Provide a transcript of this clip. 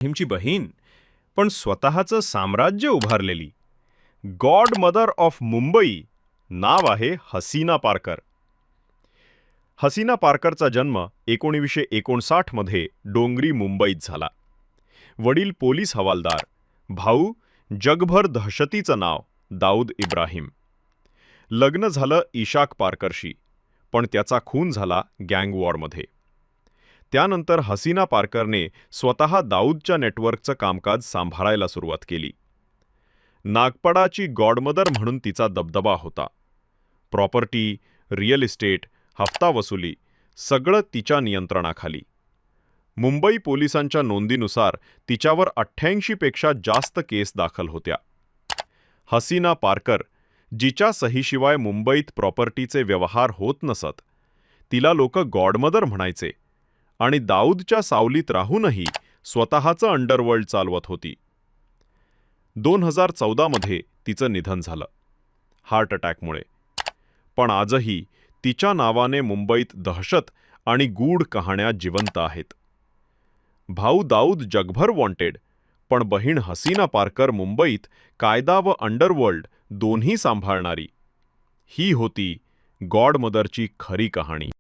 हिमची बहीण, पण स्वतःचं साम्राज्य उभारलेली गॉड मदर ऑफ मुंबई नाव आहे हसीना पारकर. हसीना पारकरचा जन्म 1959 मध्ये डोंगरी मुंबईत झाला. वडील पोलीस हवालदार, भाऊ जगभर दहशतीचं नाव दाऊद इब्राहिम. लग्न झालं इशाक पारकरशी, पण त्याचा खून झाला गँग वॉरमध्ये. त्यानंतर हसीना पारकरने स्वतः दाऊदच्या नेटवर्कचं कामकाज सांभाळायला सुरुवात केली. नागपडाची गॉडमदर म्हणून तिचा दबदबा होता. प्रॉपर्टी, रिअल इस्टेट, हफ्ता वसुली सगळं तिच्या नियंत्रणाखाली. मुंबई पोलिसांच्या नोंदीनुसार तिच्यावर 88 पेक्षा जास्त केस दाखल होत्या. हसीना पारकर, जिच्या सहीशिवाय मुंबईत प्रॉपर्टीचे व्यवहार होत नसत, तिला लोक गॉडमदर म्हणायचे आणि दाऊदच्या सावलीत राहूनही स्वतःचं अंडरवर्ल्ड चालवत होती. 2014 मध्ये तिचं निधन झालं, हार्ट अटॅकमुळे. पण आजही तिच्या नावाने मुंबईत दहशत आणि गूढ कहाण्या जिवंत आहेत. भाऊ दाऊद जगभर वॉन्टेड, पण बहीण हसीना पारकर मुंबईत कायदा व अंडरवर्ल्ड दोन्ही सांभाळणारी. ही होती गॉडमदरची खरी कहाणी.